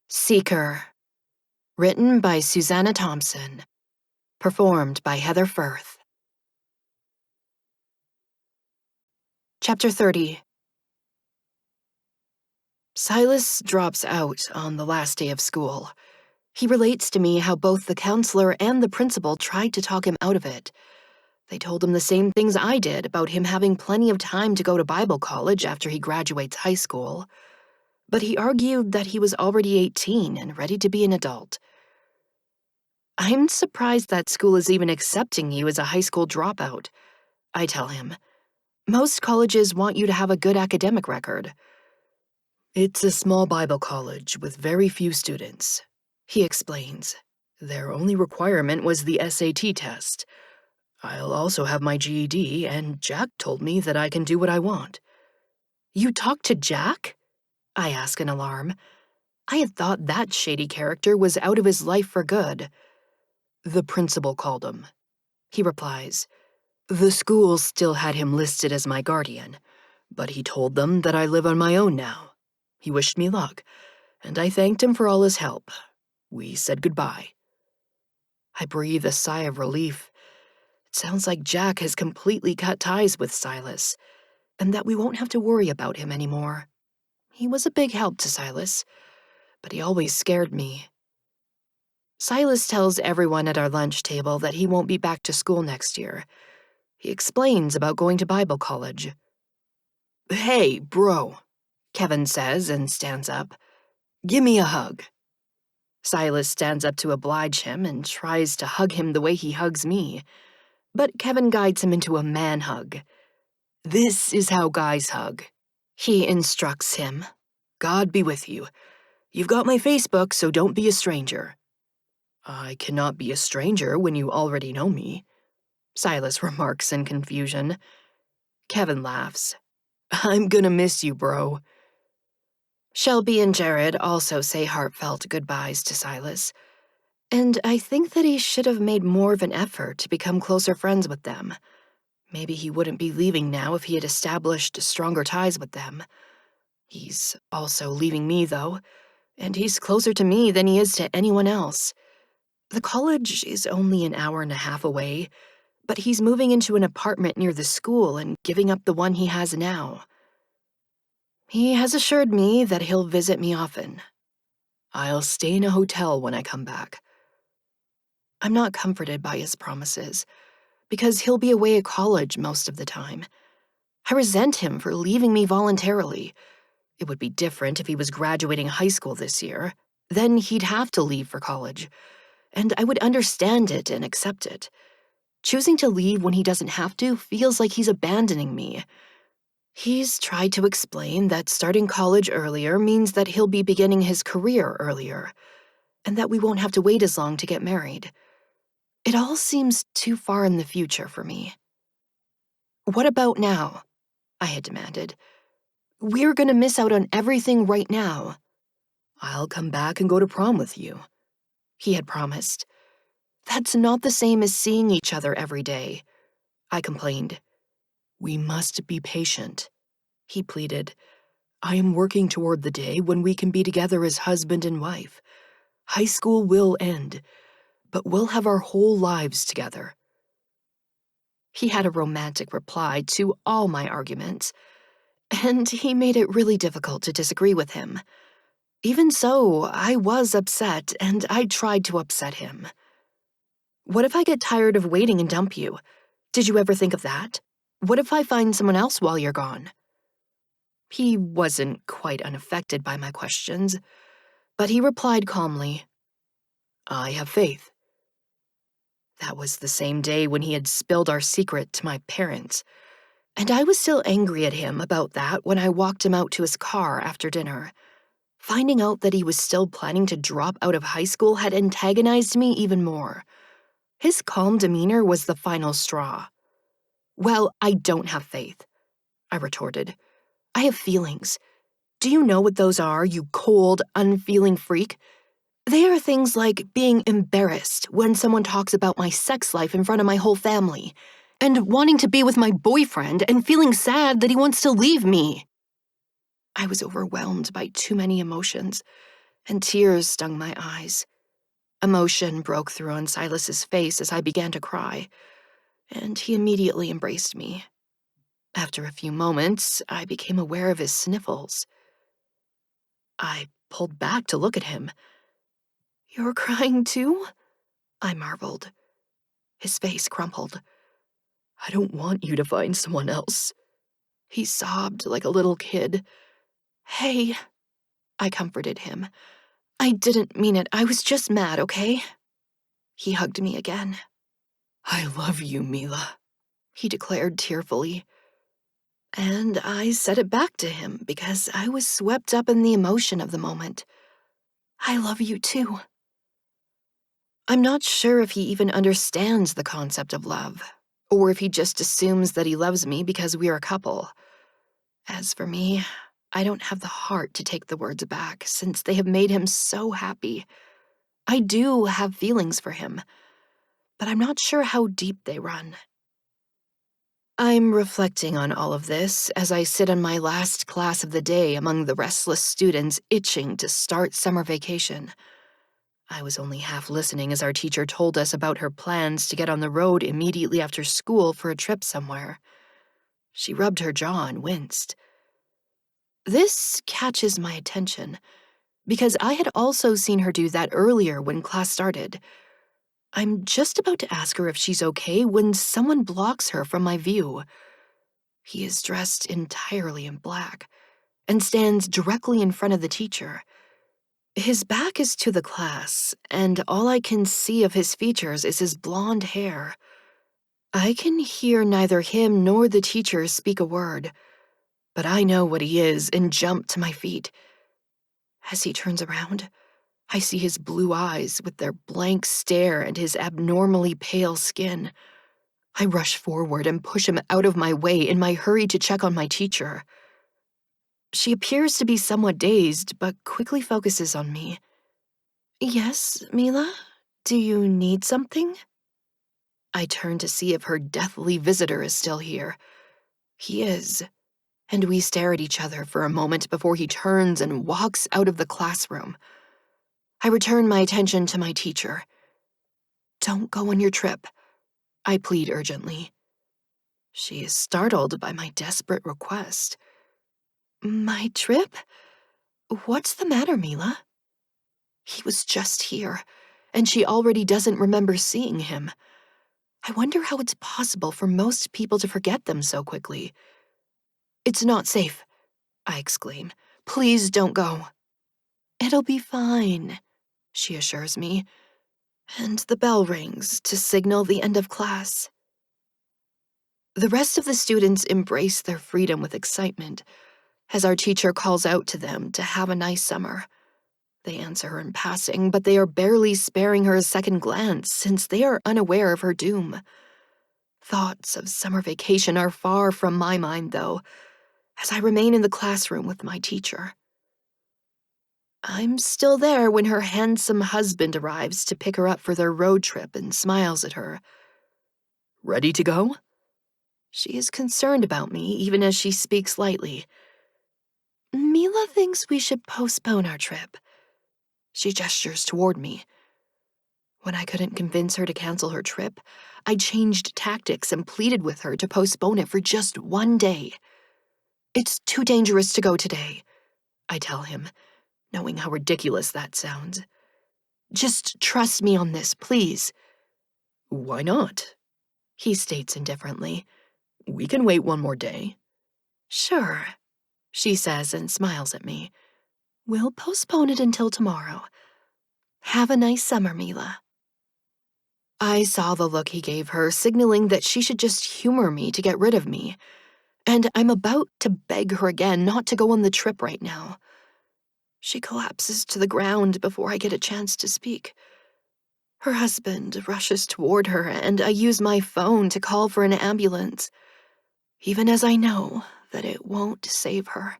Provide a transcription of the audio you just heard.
Seeker. Written by Suzana Thompson. Performed by Heather Firth. Chapter 30. Silas drops out on the last day of school. He relates to me how both the counselor and the principal tried to talk him out of it. They told him the same things I did about him having plenty of time to go to Bible college after he graduates high school. But he argued that he was already 18 and ready to be an adult. I'm surprised that school is even accepting you as a high school dropout, I tell him. Most colleges want you to have a good academic record. It's a small Bible college with very few students, he explains. Their only requirement was the SAT test. I'll also have my GED, and Jack told me that I can do what I want. You talked to Jack? I ask in alarm. I had thought that shady character was out of his life for good. The principal called him, he replies. The school still had him listed as my guardian, but he told them that I live on my own now. He wished me luck, and I thanked him for all his help. We said goodbye. I breathe a sigh of relief. It sounds like Jack has completely cut ties with Silas, and that we won't have to worry about him anymore. He was a big help to Silas, but he always scared me. Silas tells everyone at our lunch table that he won't be back to school next year. He explains about going to Bible college. Hey, bro, Kevin says and stands up. Give me a hug. Silas stands up to oblige him and tries to hug him the way he hugs me, but Kevin guides him into a man hug. This is how guys hug, he instructs him. God be with you. You've got my Facebook, so don't be a stranger. I cannot be a stranger when you already know me, Silas remarks in confusion. Kevin laughs. I'm gonna miss you, bro. Shelby and Jared also say heartfelt goodbyes to Silas, and I think that he should have made more of an effort to become closer friends with them. Maybe he wouldn't be leaving now if he had established stronger ties with them. He's also leaving me, though, and he's closer to me than he is to anyone else. The college is only an hour and a half away, but he's moving into an apartment near the school and giving up the one he has now. He has assured me that he'll visit me often. I'll stay in a hotel when I come back. I'm not comforted by his promises, because he'll be away at college most of the time. I resent him for leaving me voluntarily. It would be different if he was graduating high school this year. Then he'd have to leave for college, and I would understand it and accept it. Choosing to leave when he doesn't have to feels like he's abandoning me. He's tried to explain that starting college earlier means that he'll be beginning his career earlier, and that we won't have to wait as long to get married. It all seems too far in the future for me. What about now? I had demanded. We're gonna miss out on everything right now. I'll come back and go to prom with you, he had promised. That's not the same as seeing each other every day, I complained. We must be patient, he pleaded. I am working toward the day when we can be together as husband and wife. High school will end, but we'll have our whole lives together. He had a romantic reply to all my arguments, and he made it really difficult to disagree with him. Even so, I was upset, and I tried to upset him. What if I get tired of waiting and dump you? Did you ever think of that? What if I find someone else while you're gone? He wasn't quite unaffected by my questions, but he replied calmly, I have faith. That was the same day when he had spilled our secret to my parents, and I was still angry at him about that when I walked him out to his car after dinner. Finding out that he was still planning to drop out of high school had antagonized me even more. His calm demeanor was the final straw. Well, I don't have faith, I retorted. I have feelings. Do you know what those are, you cold, unfeeling freak? They are things like being embarrassed when someone talks about my sex life in front of my whole family, and wanting to be with my boyfriend and feeling sad that he wants to leave me. I was overwhelmed by too many emotions, and tears stung my eyes. Emotion broke through on Silas's face as I began to cry, and he immediately embraced me. After a few moments, I became aware of his sniffles. I pulled back to look at him. "You're crying too?" I marveled. His face crumpled. "I don't want you to find someone else." He sobbed like a little kid. "Hey," I comforted him. "I didn't mean it. I was just mad, okay?" He hugged me again. "I love you, Mila," he declared tearfully. And I said it back to him because I was swept up in the emotion of the moment. "I love you too." I'm not sure if he even understands the concept of love, or if he just assumes that he loves me because we're a couple. As for me, I don't have the heart to take the words back since they have made him so happy. I do have feelings for him, but I'm not sure how deep they run. I'm reflecting on all of this as I sit in my last class of the day among the restless students itching to start summer vacation. I was only half listening as our teacher told us about her plans to get on the road immediately after school for a trip somewhere. She rubbed her jaw and winced. This catches my attention, because I had also seen her do that earlier when class started. I'm just about to ask her if she's okay when someone blocks her from my view. He is dressed entirely in black and stands directly in front of the teacher. His back is to the class, and all I can see of his features is his blonde hair. I can hear neither him nor the teacher speak a word, but I know what he is and jump to my feet. As he turns around, I see his blue eyes with their blank stare and his abnormally pale skin. I rush forward and push him out of my way in my hurry to check on my teacher. She appears to be somewhat dazed, but quickly focuses on me. "Yes, Mila? Do you need something?" I turn to see if her deathly visitor is still here. He is, and we stare at each other for a moment before he turns and walks out of the classroom. I return my attention to my teacher. "Don't go on your trip," I plead urgently. She is startled by my desperate request. "My trip? What's the matter, Mila?" He was just here, and she already doesn't remember seeing him. I wonder how it's possible for most people to forget them so quickly. "It's not safe," I exclaim. "Please don't go." "It'll be fine," she assures me, and the bell rings to signal the end of class. The rest of the students embrace their freedom with excitement as our teacher calls out to them to have a nice summer. They answer her in passing, but they are barely sparing her a second glance since they are unaware of her doom. Thoughts of summer vacation are far from my mind, though, as I remain in the classroom with my teacher. I'm still there when her handsome husband arrives to pick her up for their road trip and smiles at her. "Ready to go?" She is concerned about me, even as she speaks lightly. "Mila thinks we should postpone our trip." She gestures toward me. When I couldn't convince her to cancel her trip, I changed tactics and pleaded with her to postpone it for just one day. "It's too dangerous to go today," I tell him, knowing how ridiculous that sounds. "Just trust me on this, please." "Why not?" he states indifferently. "We can wait one more day." "Sure," she says and smiles at me. "We'll postpone it until tomorrow. Have a nice summer, Mila." I saw the look he gave her, signaling that she should just humor me to get rid of me, and I'm about to beg her again not to go on the trip right now. She collapses to the ground before I get a chance to speak. Her husband rushes toward her, and I use my phone to call for an ambulance, even as I know that it won't save her.